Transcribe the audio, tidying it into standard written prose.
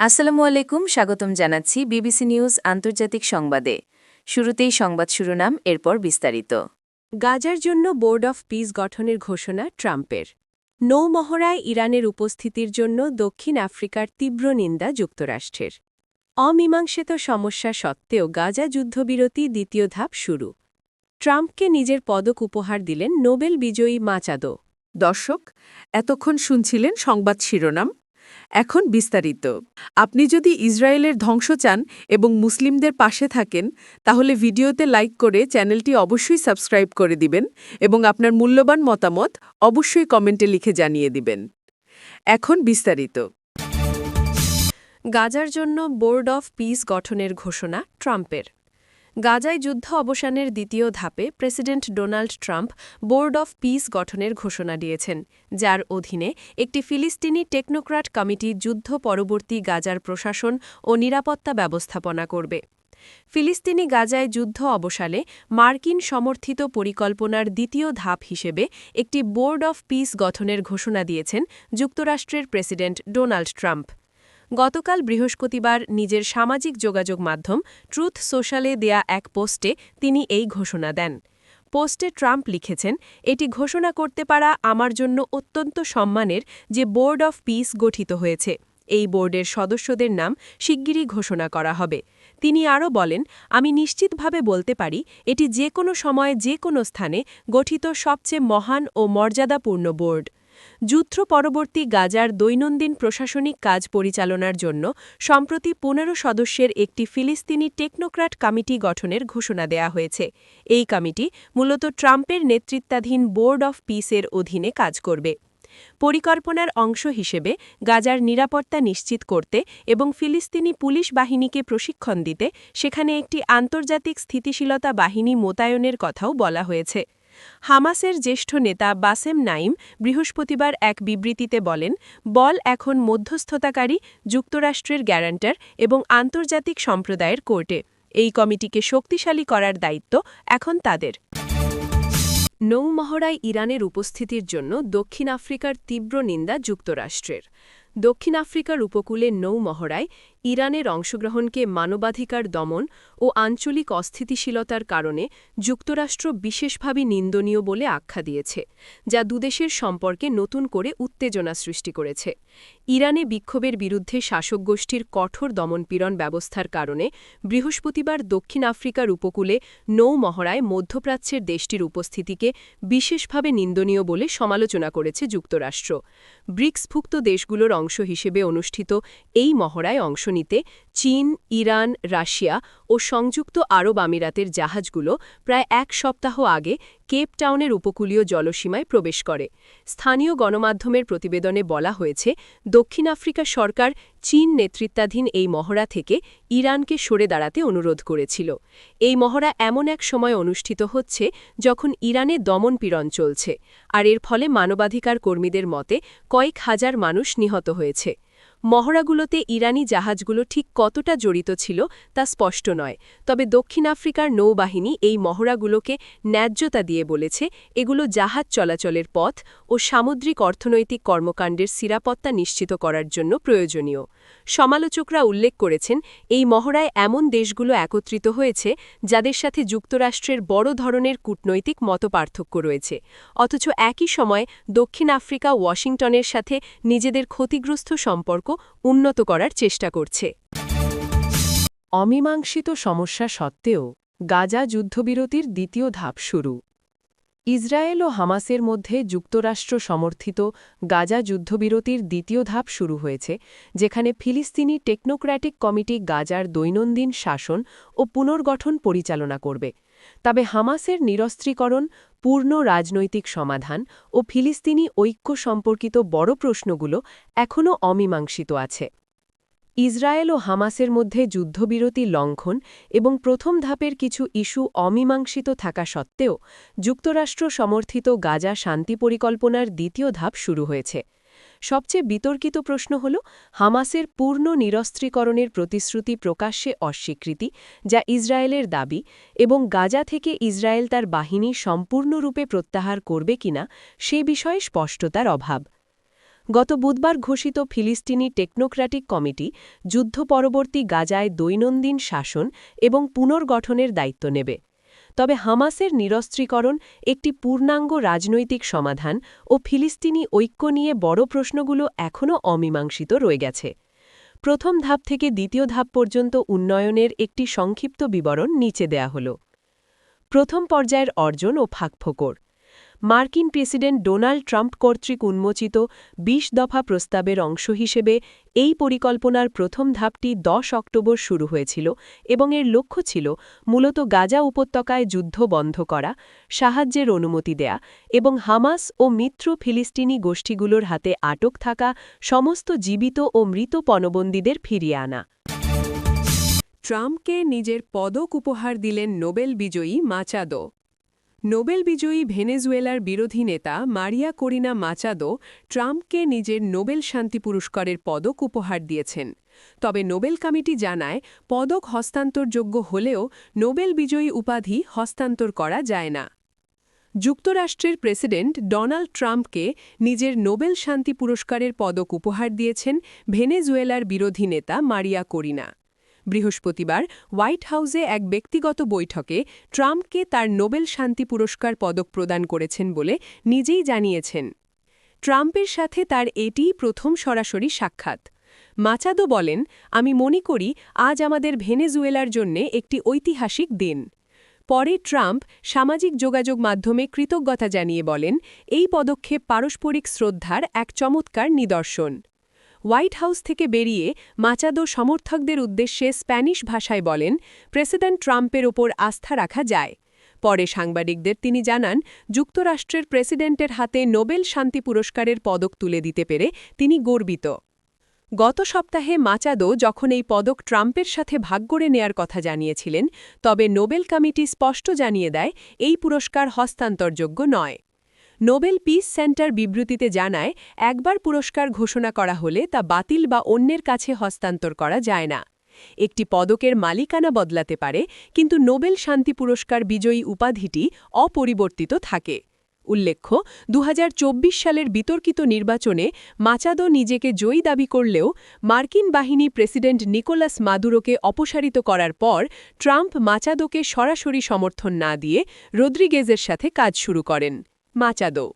আসসালামু আলাইকুম, স্বাগতম জানাচ্ছি বিবিসি নিউজ আন্তর্জাতিক সংবাদে। শুরুতেই সংবাদ শিরোনাম, এরপর বিস্তারিত। গাজার জন্য বোর্ড অফ পিস গঠনের ঘোষণা ট্রাম্পের। নৌমহড়ায় ইরানের উপস্থিতির জন্য দক্ষিণ আফ্রিকার তীব্র নিন্দা যুক্তরাষ্ট্রের। অমীমাংসিত সমস্যা সত্ত্বেও গাজা যুদ্ধবিরতি দ্বিতীয় ধাপ শুরু। ট্রাম্পকে নিজের পদক উপহার দিলেন নোবেল বিজয়ী মাচাদো। দর্শক, এতক্ষণ শুনছিলেন সংবাদ শিরোনাম। এখন বিস্তারিত। আপনি যদি ইসরায়েলের ধ্বংস চান এবং মুসলিমদের পাশে থাকেন, তাহলে ভিডিওতে লাইক করে চ্যানেলটি অবশ্যই সাবস্ক্রাইব করে দিবেন এবং আপনার মূল্যবান মতামত অবশ্যই কমেন্টে লিখে জানিয়ে দিবেন। এখন বিস্তারিত। গাজার জন্য বোর্ড অফ পিস গঠনের ঘোষণা ট্রাম্পের। গাজায় যুদ্ধ অবসানের দ্বিতীয় ধাপে president Donald Trump board of piece গঠনের ঘোষণা দিয়েছেন, যার অধীনে একটি ফিলিস্তিনি টেকনোক্র্যাট কমিটি যুদ্ধ পরবর্তী গাজার প্রশাসন ও নিরাপত্তা ব্যবস্থাপনা করবে। ফিলিস্তিনি গাজায় যুদ্ধ অবসানে মার্কিন সমর্থিত পরিকল্পনার দ্বিতীয় ধাপ হিসেবে একটি বোর্ড অফ পিস গঠনের ঘোষণা দিয়েছেন যুক্তরাষ্ট্রের প্রেসিডেন্ট ডোনাল্ড ট্রাম্প। গতকাল বৃহস্পতিবার নিজের সামাজিক যোগাযোগ মাধ্যম ট্রুথ সোশ্যালে দেয়া এক পোস্টে তিনি এই ঘোষণা দেন। পোস্টে ট্রাম্প লিখেছেন, এটি ঘোষণা করতে পারা আমার জন্য অত্যন্ত সম্মানের যে বোর্ড অফ পিস গঠিত হয়েছে। এই বোর্ডের সদস্যদের নাম শিগগিরই ঘোষণা করা হবে। তিনি আরও বলেন, আমি নিশ্চিতভাবে বলতে পারি এটি যে কোনো সময় যে কোনো স্থানে গঠিত সবচেয়ে মহান ও মর্যাদাপূর্ণ বোর্ড। যুদ্ধ পরবর্তী গাজার দৈনন্দিন প্রশাসনিক কাজ পরিচালনার জন্য সম্প্রতি ১৫ সদস্যের একটি ফিলিস্তিনি টেকনোক্র্যাট কমিটি গঠনের ঘোষণা দেয়া হয়েছে। এই কমিটি মূলত ট্রাম্পের নেতৃত্বাধীন বোর্ড অফ পিসের অধীনে কাজ করবে। পরিকল্পনার অংশ হিসেবে গাজার নিরাপত্তা নিশ্চিত করতে এবং ফিলিস্তিনি পুলিশ বাহিনীকে প্রশিক্ষণ দিতে সেখানে একটি আন্তর্জাতিক স্থিতিশীলতা বাহিনী মোতায়েনের কথাও বলা হয়েছে। হামাসের জ্যেষ্ঠ নেতা বাসেম নাইম বৃহস্পতিবার এক বিবৃতিতে বলেন, বল এখন মধ্যস্থতাকারী, যুক্তরাষ্ট্রের গ্যারান্টার এবং আন্তর্জাতিক সম্প্রদায়ের কোর্টে। এই কমিটিকে শক্তিশালী করার দায়িত্ব এখন তাদের। নৌমহড়ায় ইরানের উপস্থিতির জন্য দক্ষিণ আফ্রিকার তীব্র নিন্দা যুক্তরাষ্ট্রের। দক্ষিণ আফ্রিকার উপকূলে নৌমহড়ায় ইরানের অংশগ্রহণকে মানবাধিকার দমন ও আঞ্চলিক অস্থিতিশীলতার কারণে যুক্তরাষ্ট্র বিশেষভাবে নিন্দনীয় বলে আখ্যা দিয়েছে, যা দুদেশের সম্পর্কে নতুন করে উত্তেজনা সৃষ্টি করেছে। ইরানে বিক্ষোভের বিরুদ্ধে শাসক গোষ্ঠীর কঠোর দমনপীড়ন ব্যবস্থার কারণে বৃহস্পতিবার দক্ষিণ আফ্রিকার উপকূলে নৌমহড়ায় মধ্যপ্রাচ্যের দেশটির উপস্থিতিকে বিশেষভাবে নিন্দনীয় বলে সমালোচনা করেছে যুক্তরাষ্ট্র। ব্রিক্সভুক্ত দেশগুলোর অংশ হিসেবে অনুষ্ঠিত এই মহড়ায় অংশ নিতে চীন, ইরান, রাশিয়া ও সংযুক্ত আরব আমিরাতের জাহাজগুলো প্রায় এক সপ্তাহ আগে কেপ টাউনের উপকূলীয় জলসীমায় প্রবেশ করে। স্থানীয় গণমাধ্যমের প্রতিবেদনে বলা হয়েছে, দক্ষিণ আফ্রিকা সরকার চীন নেতৃত্বাধীন এই মহড়া থেকে ইরানকে সরে দাঁড়াতে অনুরোধ করেছিল। এই মহড়া এমন এক সময় অনুষ্ঠিত হচ্ছে যখন ইরানে দমনপীড়ন চলছে, আর এর ফলে মানবাধিকার কর্মীদের মতে কয়েক হাজার মানুষ নিহত হয়েছে। মহড়াগুলোতে ইরানি জাহাজগুলো ঠিক কতটা জড়িত ছিল তা স্পষ্ট নয়, তবে দক্ষিণ আফ্রিকার নৌবাহিনী এই মহড়াগুলোকে ন্যায্যতা দিয়ে বলেছে এগুলো জাহাজ চলাচলের পথ ও সামুদ্রিক অর্থনৈতিক কর্মকাণ্ডের নিরাপত্তা নিশ্চিত করার জন্য প্রয়োজনীয়। সমালোচকরা উল্লেখ করেছেন, এই মহড়ায় এমন দেশগুলো একত্রিত হয়েছে যাদের সাথে যুক্তরাষ্ট্রের বড় ধরনের কূটনৈতিক মতপার্থক্য রয়েছে, অথচ একই সময়ে দক্ষিণ আফ্রিকা ওয়াশিংটনের সাথে নিজেদের ক্ষতিগ্রস্ত সম্পর্ক উন্নত করার চেষ্টা করছে। অমীমাংসিত সমস্যা সত্ত্বেও গাজা যুদ্ধবিরতির দ্বিতীয় ধাপ শুরু। ইসরায়েল ও হামাসের মধ্যে যুক্তরাষ্ট্র সমর্থিত গাজা যুদ্ধবিরতির দ্বিতীয় ধাপ শুরু হয়েছে, যেখানে ফিলিস্তিনি টেকনোক্র্যাটিক কমিটি গাজার দৈনন্দিন শাসন ও পুনর্গঠন পরিচালনা করবে। তবে হামাসের নিরস্ত্রীকরণ, পূর্ণ রাজনৈতিক সমাধান ও ফিলিস্তিনি ঐক্য সম্পর্কিত বড় প্রশ্নগুলো এখনও অমীমাংসিত আছে। ইসরায়েল ও হামাসের মধ্যে যুদ্ধবিরতি লঙ্ঘন এবং প্রথম ধাপের কিছু ইস্যু অমীমাংসিত থাকা সত্ত্বেও যুক্তরাষ্ট্র সমর্থিত গাজা শান্তি পরিকল্পনার দ্বিতীয় ধাপ শুরু হয়েছে। সবচেয়ে বিতর্কিত প্রশ্ন হল হামাসের পূর্ণ নিরস্ত্রীকরণের প্রতিশ্রুতি প্রকাশ্যে অস্বীকৃতি, যা ইসরায়েলের দাবি, এবং গাজা থেকে ইসরায়েল তার বাহিনী সম্পূর্ণরূপে প্রত্যাহার করবে কিনা সে বিষয়ে স্পষ্টতার অভাব। গত বুধবার ঘোষিত ফিলিস্তিনি টেকনোক্র্যাটিক কমিটি যুদ্ধ পরবর্তী গাজায় দৈনন্দিন শাসন এবং পুনর্গঠনের দায়িত্ব নেবে। তবে হামাসের নিরস্ত্রীকরণ, একটি পূর্ণাঙ্গ রাজনৈতিক সমাধান ও ফিলিস্তিনি ঐক্য নিয়ে বড় প্রশ্নগুলো এখনও অমীমাংসিত রয়ে গেছে। প্রথম ধাপ থেকে দ্বিতীয় ধাপ পর্যন্ত উন্নয়নের একটি সংক্ষিপ্ত বিবরণ নিচে দেয়া হল। প্রথম পর্যায়ের অর্জন ও ফাঁকফোকর। মার্কিন প্রেসিডেন্ট ডোনাল্ড ট্রাম্প কর্তৃক উন্মোচিত ২০ দফা প্রস্তাবের অংশ হিসেবে এই পরিকল্পনার প্রথম ধাপটি ১০ অক্টোবর শুরু হয়েছিল এবং এর লক্ষ্য ছিল মূলত গাজা উপত্যকায় যুদ্ধ বন্ধ করা, সাহায্যের অনুমতি দেয়া এবং হামাস ও মিত্র ফিলিস্তিনি গোষ্ঠীগুলোর হাতে আটক থাকা সমস্ত জীবিত ও মৃত পণবন্দীদের ফিরিয়ে আনা। ট্রাম্পকে নিজের পদক উপহার দিলেন নোবেল বিজয়ী মাচাদো। নোবেল বিজয়ী ভেনেজুয়েলার বিরোধী নেতা মারিয়া করিনা মাচাদো ট্রাম্পকে নিজের নোবেল শান্তি পুরস্কারের পদক উপহার দিয়েছেন। তবে নোবেল কমিটি জানায় পদক হস্তান্তরযোগ্য হলেও নোবেল বিজয়ী উপাধি হস্তান্তর করা যায় না। যুক্তরাষ্ট্রের প্রেসিডেন্ট ডোনাল্ড ট্রাম্পকে নিজের নোবেল শান্তি পুরস্কারের পদক উপহার দিয়েছেন ভেনেজুয়েলার বিরোধী নেতা মারিয়া করিনা। বৃহস্পতিবার হোয়াইট হাউসে এক ব্যক্তিগত বৈঠকে ট্রাম্পকে তার নোবেল শান্তি পুরস্কার পদক প্রদান করেছেন বলে নিজেই জানিয়েছেন। ট্রাম্পের সাথে তার এটিই প্রথম সরাসরি সাক্ষাৎ। মাচাদো বলেন, আমি মনে করি আজ আমাদের ভেনেজুয়েলার জন্যে একটি ঐতিহাসিক দিন। পরে ট্রাম্প সামাজিক যোগাযোগ মাধ্যমে কৃতজ্ঞতা জানিয়ে বলেন, এই পদক্ষেপ পারস্পরিক শ্রদ্ধার এক চমৎকার নিদর্শন। হোয়াইট হাউস থেকে বেরিয়ে মাচাদো সমর্থকদের উদ্দেশ্যে স্প্যানিশ ভাষায় বলেন, প্রেসিডেন্ট ট্রাম্পের ওপর আস্থা রাখা যায়। পরে সাংবাদিকদের তিনি জানান, যুক্তরাষ্ট্রের প্রেসিডেন্টের হাতে নোবেল শান্তি পুরস্কারের পদক তুলে দিতে পেরে তিনি গর্বিত। গত সপ্তাহে মাচাদো যখন এই পদক ট্রাম্পের সাথে ভাগ করে নেয়ার কথা জানিয়েছিলেন, তবে নোবেল কমিটি স্পষ্ট জানিয়ে দেয় এই পুরস্কার হস্তান্তরযোগ্য নয়। নোবেল পিস সেন্টার বিবৃতিতে জানায়, একবার পুরস্কার ঘোষণা করা হলে তা বাতিল বা অন্যের কাছে হস্তান্তর করা যায় না। একটি পদকের মালিকানা বদলাতে পারে, কিন্তু নোবেল শান্তি পুরস্কার বিজয়ী উপাধিটি অপরিবর্তিত থাকে। উল্লেখ্য, ২০২৪ সালের বিতর্কিত নির্বাচনে মাচাদো নিজেকে জয়ী দাবি করলেও মার্কিন বাহিনী প্রেসিডেন্ট নিকোলাস মাদুরোকে অপসারিত করার পর ট্রাম্প মাচাদোকে সরাসরি সমর্থন না দিয়ে রদ্রিগেজের সাথে কাজ শুরু করেন। মাচাদো